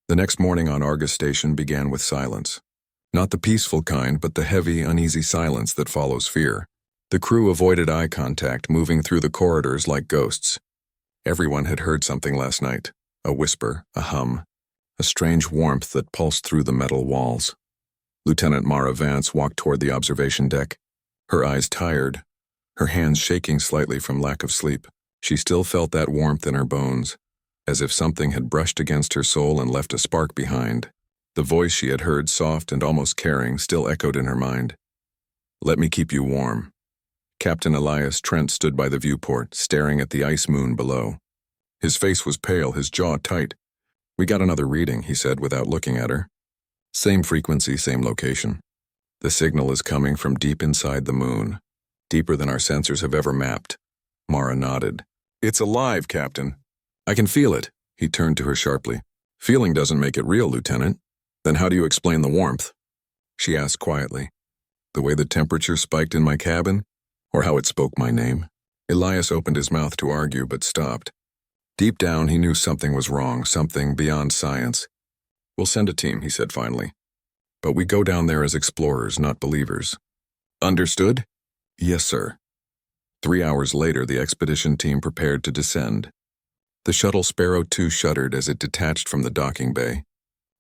The next morning on Argus Station began with silence. Not the peaceful kind, but the heavy, uneasy silence that follows fear. The crew avoided eye contact, moving through the corridors like ghosts. Everyone had heard something last night. A whisper, a hum, a strange warmth that pulsed through the metal walls. Lieutenant Mara Vance walked toward the observation deck, her eyes tired, her hands shaking slightly from lack of sleep. She still felt that warmth in her bones, as if something had brushed against her soul and left a spark behind. The voice she had heard, soft and almost caring, still echoed in her mind. "Let me keep you warm." Captain Elias Trent stood by the viewport, staring at the ice moon below. His face was pale, his jaw tight. "We got another reading," he said without looking at her. "Same frequency, same location. The signal is coming from deep inside the moon, deeper than our sensors have ever mapped." Mara nodded. "It's alive, Captain. I can feel it." He turned to her sharply. "Feeling doesn't make it real, Lieutenant. Then how do you explain the warmth?" She asked quietly. "The way the temperature spiked in my cabin? Or how it spoke my name?" Elias opened his mouth to argue, but stopped. Deep down, he knew something was wrong, something beyond science. "We'll send a team," he said finally. "But we go down there as explorers, not believers." "Understood?" "Yes, sir." 3 hours later, the expedition team prepared to descend. The shuttle Sparrow 2 shuddered as it detached from the docking bay.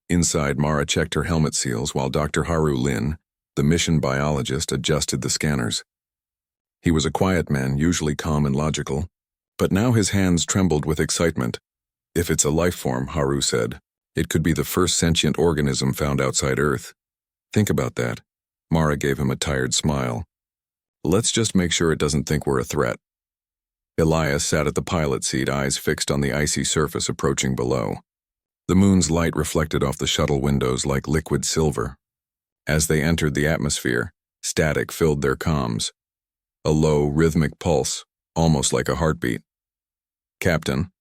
Inside, Mara checked her helmet seals while Dr. Haru Lin, the mission biologist, adjusted the scanners. He was a quiet man, usually calm and logical, but now his hands trembled with excitement. "If it's a life form," Haru said, "it could be the first sentient organism found outside Earth." "Think about that." Mara gave him a tired smile. "Let's just make sure it doesn't think we're a threat." Elias sat at the pilot seat, eyes fixed on the icy surface approaching below. The moon's light reflected off the shuttle windows like liquid silver. As they entered the atmosphere, static filled their comms. A low, rhythmic pulse, almost like a heartbeat. "Captain,"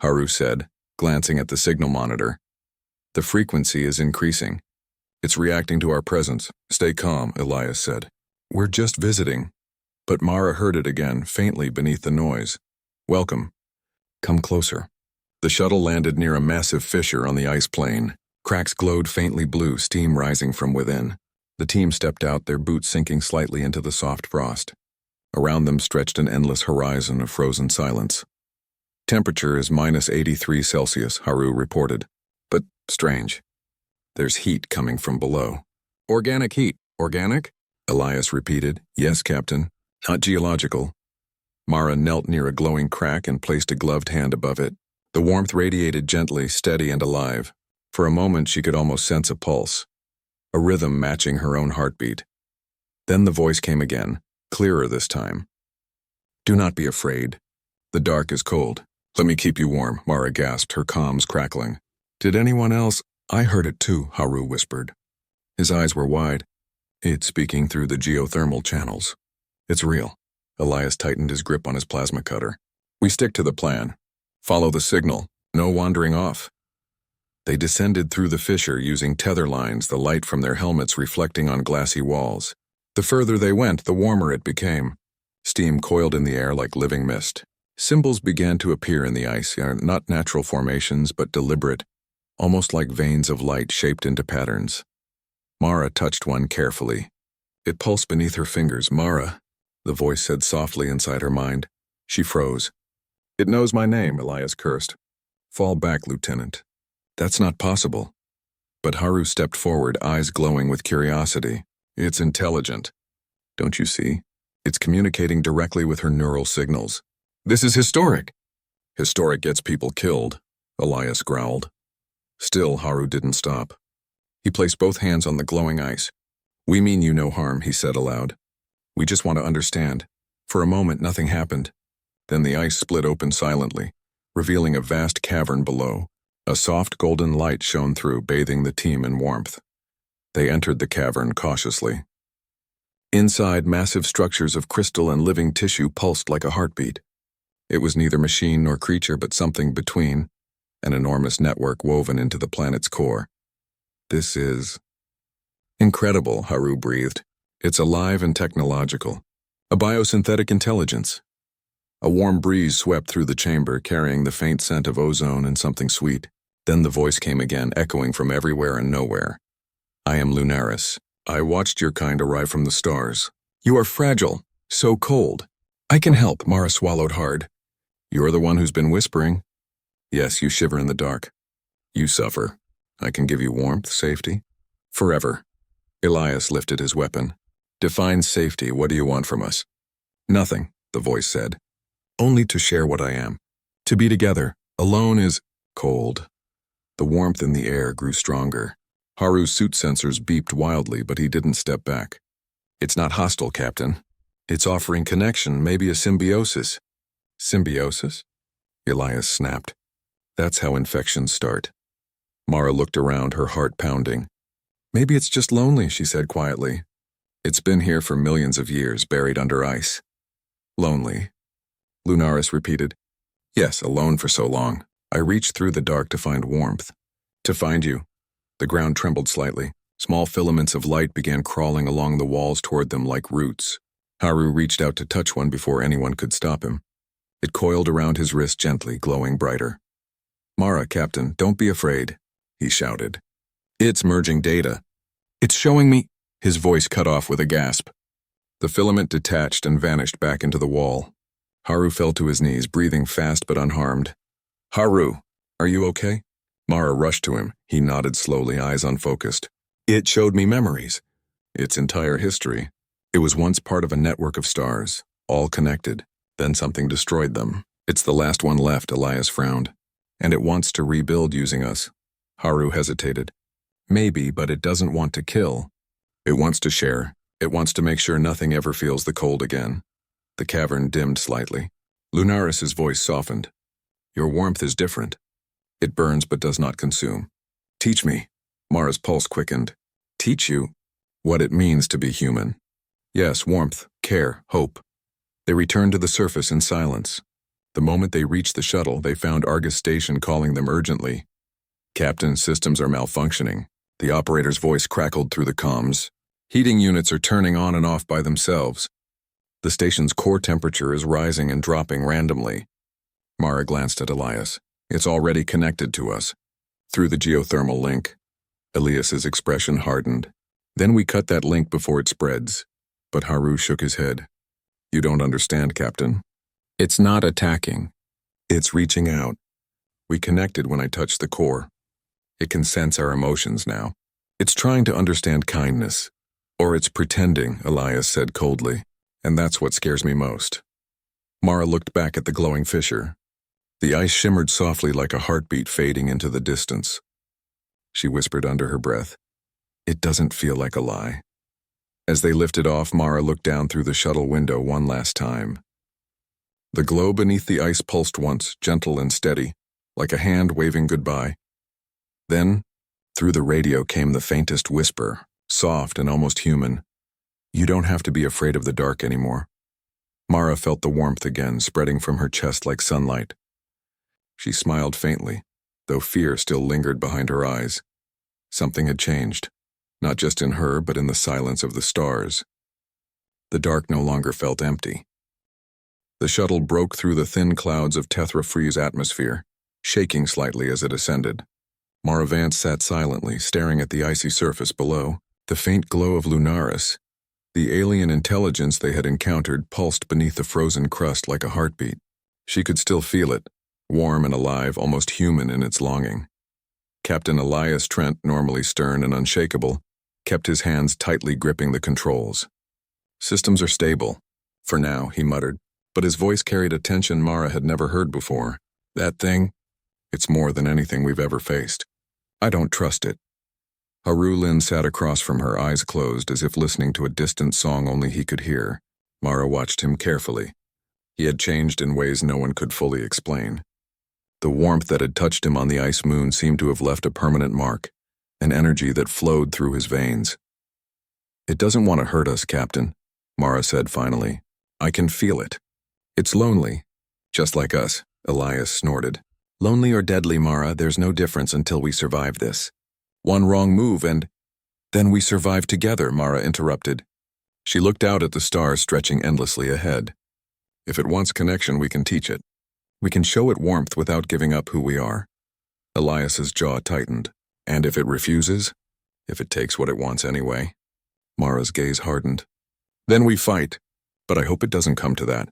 Haru said, glancing at the signal monitor. "The frequency is increasing. It's reacting to our presence." "Stay calm," Elias said. "We're just visiting." But Mara heard it again, faintly beneath the noise. "Welcome. Come closer." The shuttle landed near a massive fissure on the ice plain. Cracks glowed faintly blue, steam rising from within. The team stepped out, their boots sinking slightly into the soft frost. Around them stretched an endless horizon of frozen silence. "Temperature is -83 Celsius, Haru reported. But strange. There's heat coming from below." "Organic heat. Organic?" Elias repeated. "Yes, Captain. Not geological." Mara knelt near a glowing crack and placed a gloved hand above it. The warmth radiated gently, steady and alive. For a moment she could almost sense a pulse, a rhythm matching her own heartbeat. Then the voice came again, clearer this time. "Do not be afraid. The dark is cold." "Let me keep you warm," Mara gasped, her comms crackling. "Did anyone else—" "I heard it too," Haru whispered. His eyes were wide. "It's speaking through the geothermal channels. It's real." Elias tightened his grip on his plasma cutter. "We stick to the plan. Follow the signal. No wandering off." They descended through the fissure using tether lines, the light from their helmets reflecting on glassy walls. The further they went, the warmer it became. Steam coiled in the air like living mist. Symbols began to appear in the ice, not natural formations, but deliberate, almost like veins of light shaped into patterns. Mara touched one carefully. It pulsed beneath her fingers. "Mara," the voice said softly inside her mind. She froze. "It knows my name," Elias cursed. "Fall back, Lieutenant." "That's not possible." But Haru stepped forward, eyes glowing with curiosity. "It's intelligent. Don't you see? It's communicating directly with her neural signals." "This is historic." "Historic gets people killed," Elias growled. Still, Haru didn't stop. He placed both hands on the glowing ice. "We mean you no harm," he said aloud. "We just want to understand." For a moment, nothing happened. Then the ice split open silently, revealing a vast cavern below. A soft golden light shone through, bathing the team in warmth. They entered the cavern cautiously. Inside, massive structures of crystal and living tissue pulsed like a heartbeat. It was neither machine nor creature, but something between, an enormous network woven into the planet's core. "This is incredible," Haru breathed. "It's alive and technological. A biosynthetic intelligence." A warm breeze swept through the chamber, carrying the faint scent of ozone and something sweet. Then the voice came again, echoing from everywhere and nowhere. I am Lunaris. I watched your kind arrive from the stars. You are fragile, so cold. I can help, Mara swallowed hard. You're the one who's been whispering. Yes, you shiver in the dark. You suffer. I can give you warmth, safety. Forever. Elias lifted his weapon. Define safety. What do you want from us? Nothing, the voice said. Only to share what I am. To be together. Alone is cold. The warmth in the air grew stronger. Haru's suit sensors beeped wildly, but he didn't step back. It's not hostile, Captain. It's offering connection, maybe a symbiosis. Symbiosis? Elias snapped. That's how infections start. Mara looked around, her heart pounding. Maybe it's just lonely, she said quietly. It's been here for millions of years, buried under ice. Lonely. Lunaris repeated. Yes, alone for so long. I reached through the dark to find warmth. To find you. The ground trembled slightly. Small filaments of light began crawling along the walls toward them like roots. Haru reached out to touch one before anyone could stop him. It coiled around his wrist gently, glowing brighter. Mara, Captain, don't be afraid, he shouted. It's merging data. It's showing me. His voice cut off with a gasp. The filament detached and vanished back into the wall. Haru fell to his knees, breathing fast but unharmed. Haru, are you okay? Mara rushed to him. He nodded slowly, eyes unfocused. It showed me memories. Its entire history. It was once part of a network of stars, all connected. Then something destroyed them. It's the last one left, Elias frowned. And it wants to rebuild using us. Haru hesitated. Maybe, but it doesn't want to kill. It wants to share. It wants to make sure nothing ever feels the cold again. The cavern dimmed slightly. Lunaris's voice softened. Your warmth is different. It burns but does not consume. Teach me. Mara's pulse quickened. Teach you what it means to be human. Yes, warmth, care, hope. They returned to the surface in silence. The moment they reached the shuttle, they found Argus Station calling them urgently. Captain, systems are malfunctioning. The operator's voice crackled through the comms. Heating units are turning on and off by themselves. The station's core temperature is rising and dropping randomly. Mara glanced at Elias. It's already connected to us. Through the geothermal link. Elias's expression hardened. Then we cut that link before it spreads. But Haru shook his head. You don't understand, Captain. It's not attacking. It's reaching out. We connected when I touched the core. It can sense our emotions now. It's trying to understand kindness. Or it's pretending, Elias said coldly. And that's what scares me most. Mara looked back at the glowing fissure. The ice shimmered softly like a heartbeat fading into the distance. She whispered under her breath. It doesn't feel like a lie. As they lifted off, Mara looked down through the shuttle window one last time. The glow beneath the ice pulsed once, gentle and steady, like a hand waving goodbye. Then, through the radio came the faintest whisper, soft and almost human. You don't have to be afraid of the dark anymore. Mara felt the warmth again, spreading from her chest like sunlight. She smiled faintly, though fear still lingered behind her eyes. Something had changed, not just in her, but in the silence of the stars. The dark no longer felt empty. The shuttle broke through the thin clouds of Tetra-Free's atmosphere, shaking slightly as it ascended. Mara Vance sat silently, staring at the icy surface below. The faint glow of Lunaris, the alien intelligence they had encountered, pulsed beneath the frozen crust like a heartbeat. She could still feel it, warm and alive, almost human in its longing. Captain Elias Trent, normally stern and unshakable, kept his hands tightly gripping the controls. Systems are stable. For now, he muttered, but his voice carried a tension Mara had never heard before. That thing? It's more than anything we've ever faced. I don't trust it. Haru Lin sat across from her, eyes closed, as if listening to a distant song only he could hear. Mara watched him carefully. He had changed in ways no one could fully explain. The warmth that had touched him on the ice moon seemed to have left a permanent mark, an energy that flowed through his veins. It doesn't want to hurt us, Captain, Mara said finally. I can feel it. It's lonely. Just like us, Elias snorted. Lonely or deadly, Mara, there's no difference until we survive this. One wrong move and... Then we survive together, Mara interrupted. She looked out at the stars stretching endlessly ahead. If it wants connection, we can teach it. We can show it warmth without giving up who we are. Elias's jaw tightened. And if it refuses? If it takes what it wants anyway? Mara's gaze hardened. Then we fight. But I hope it doesn't come to that.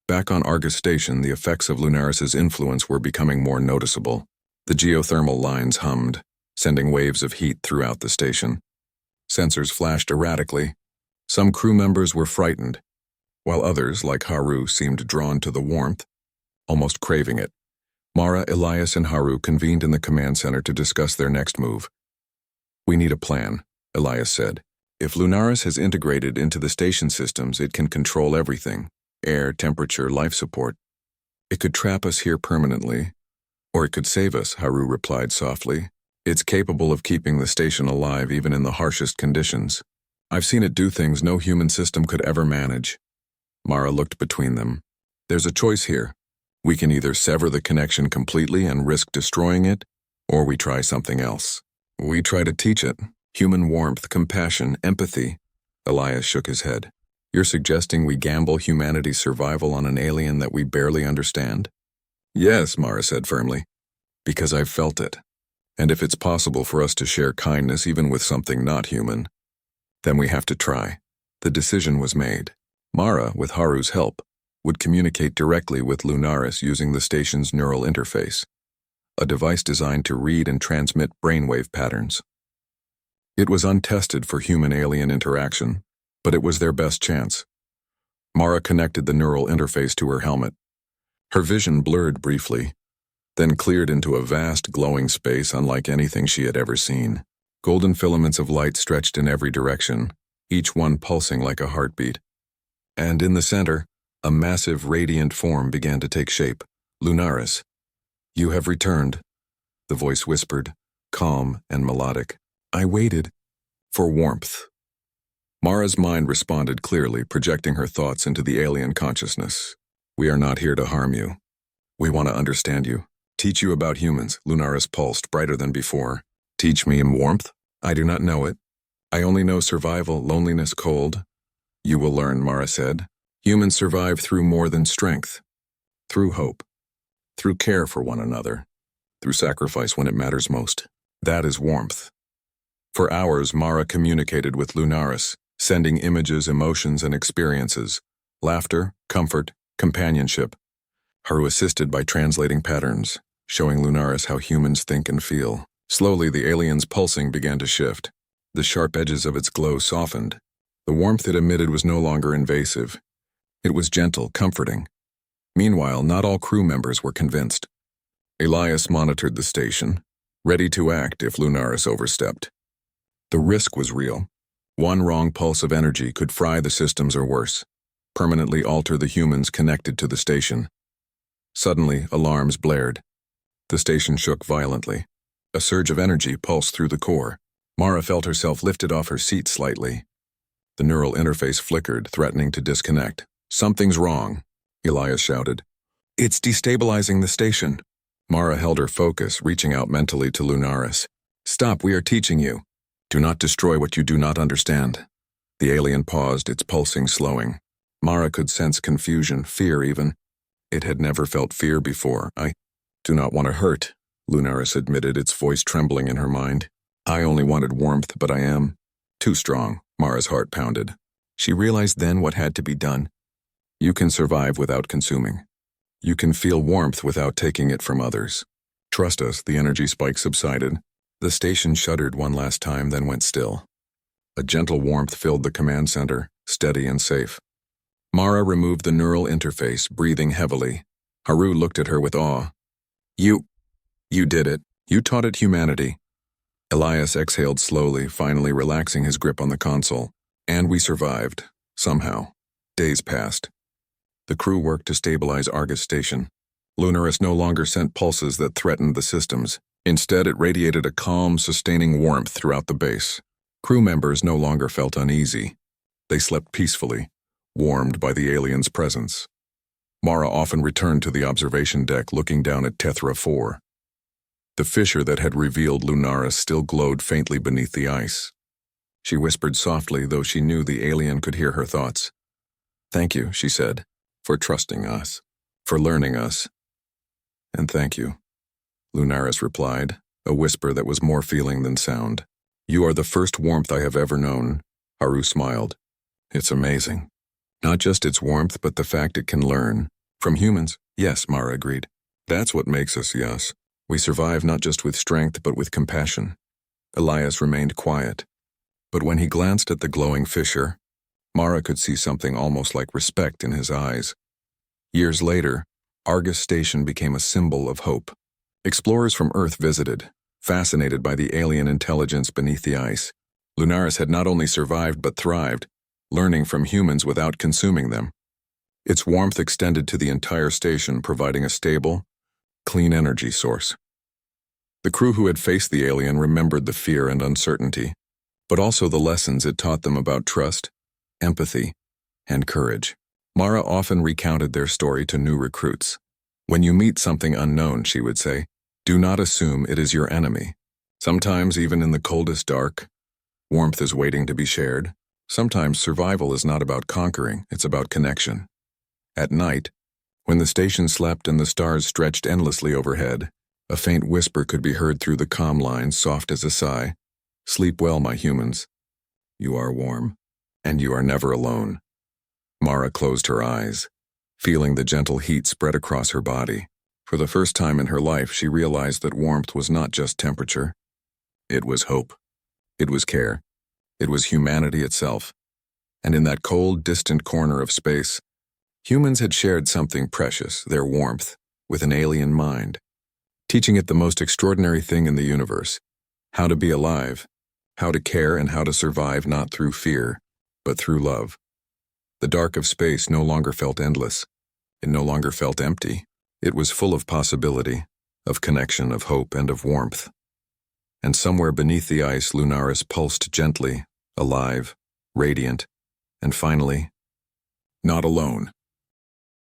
Back on Argus Station, the effects of Lunaris's influence were becoming more noticeable. The geothermal lines hummed, sending waves of heat throughout the station. Sensors flashed erratically. Some crew members were frightened, while others, like Haru, seemed drawn to the warmth, almost craving it. Mara, Elias, and Haru convened in the command center to discuss their next move. We need a plan, Elias said. If Lunaris has integrated into the station systems, it can control everything. Air, temperature, life support. It could trap us here permanently, or it could save us, Haru replied softly. It's capable of keeping the station alive even in the harshest conditions. I've seen it do things no human system could ever manage. Mara looked between them. There's a choice here. We can either sever the connection completely and risk destroying it, or we try something else. We try to teach it. Human warmth, compassion, empathy. Elias shook his head. You're suggesting we gamble humanity's survival on an alien that we barely understand? Yes, Mara said firmly. Because I've felt it. And if it's possible for us to share kindness even with something not human, then we have to try. The decision was made. Mara, with Haru's help, would communicate directly with Lunaris using the station's neural interface, a device designed to read and transmit brainwave patterns. It was untested for human-alien interaction, but it was their best chance. Mara connected the neural interface to her helmet. Her vision blurred briefly, then cleared into a vast, glowing space unlike anything she had ever seen. Golden filaments of light stretched in every direction, each one pulsing like a heartbeat. And in the center, a massive, radiant form began to take shape. Lunaris. You have returned, the voice whispered, calm and melodic. I waited for warmth. Mara's mind responded clearly, projecting her thoughts into the alien consciousness. We are not here to harm you. We want to understand you. Teach you about humans, Lunaris pulsed, brighter than before. Teach me warmth? I do not know it. I only know survival, loneliness, cold. You will learn, Mara said. Humans survive through more than strength. Through hope. Through care for one another. Through sacrifice when it matters most. That is warmth. For hours, Mara communicated with Lunaris, sending images, emotions, and experiences. Laughter, comfort, companionship. Haru assisted by translating patterns, showing Lunaris how humans think and feel. Slowly, the alien's pulsing began to shift. The sharp edges of its glow softened. The warmth it emitted was no longer invasive. It was gentle, comforting. Meanwhile, not all crew members were convinced. Elias monitored the station, ready to act if Lunaris overstepped. The risk was real. One wrong pulse of energy could fry the systems or worse, permanently alter the humans connected to the station. Suddenly, alarms blared. The station shook violently. A surge of energy pulsed through the core. Mara felt herself lifted off her seat slightly. The neural interface flickered, threatening to disconnect. Something's wrong, Elias shouted. It's destabilizing the station. Mara held her focus, reaching out mentally to Lunaris. Stop, we are teaching you. Do not destroy what you do not understand. The alien paused, its pulsing slowing. Mara could sense confusion, fear even. It had never felt fear before. I do not want to hurt, Lunaris admitted, its voice trembling in her mind. I only wanted warmth, but I am too strong. Mara's heart pounded. She realized then what had to be done. You can survive without consuming. You can feel warmth without taking it from others. Trust us, the energy spike subsided. The station shuddered one last time, then went still. A gentle warmth filled the command center, steady and safe. Mara removed the neural interface, breathing heavily. Haru looked at her with awe. You did it. You taught it humanity. Elias exhaled slowly, finally relaxing his grip on the console. And we survived, somehow. Days passed. The crew worked to stabilize Argus Station. Lunaris no longer sent pulses that threatened the systems. Instead, it radiated a calm, sustaining warmth throughout the base. Crew members no longer felt uneasy. They slept peacefully, warmed by the alien's presence. Mara often returned to the observation deck, looking down at Tethra 4. The fissure that had revealed Lunaris still glowed faintly beneath the ice. She whispered softly, though she knew the alien could hear her thoughts. Thank you, she said, for trusting us, for learning us. And thank you. Lunaris replied, a whisper that was more feeling than sound. You are the first warmth I have ever known. Haru smiled. It's amazing. Not just its warmth, but the fact it can learn. From humans, yes, Mara agreed. That's what makes us, yes. We survive not just with strength, but with compassion. Elias remained quiet. But when he glanced at the glowing fissure, Mara could see something almost like respect in his eyes. Years later, Argus Station became a symbol of hope. Explorers from Earth visited, fascinated by the alien intelligence beneath the ice. Lunaris had not only survived but thrived, learning from humans without consuming them. Its warmth extended to the entire station, providing a stable, clean energy source. The crew who had faced the alien remembered the fear and uncertainty, but also the lessons it taught them about trust, empathy, and courage. Mara often recounted their story to new recruits. When you meet something unknown, she would say, do not assume it is your enemy. Sometimes, even in the coldest dark, warmth is waiting to be shared. Sometimes survival is not about conquering, it's about connection. At night, when the station slept and the stars stretched endlessly overhead, a faint whisper could be heard through the comm lines, soft as a sigh. Sleep well, my humans. You are warm, and you are never alone. Mara closed her eyes, feeling the gentle heat spread across her body. For the first time in her life, she realized that warmth was not just temperature. It was hope. It was care. It was humanity itself. And in that cold, distant corner of space, humans had shared something precious, their warmth, with an alien mind, teaching it the most extraordinary thing in the universe, how to be alive, how to care, and how to survive not through fear, but through love. The dark of space no longer felt endless. It no longer felt empty. It was full of possibility, of connection, of hope, and of warmth. And somewhere beneath the ice, Lunaris pulsed gently, alive, radiant, and finally, not alone.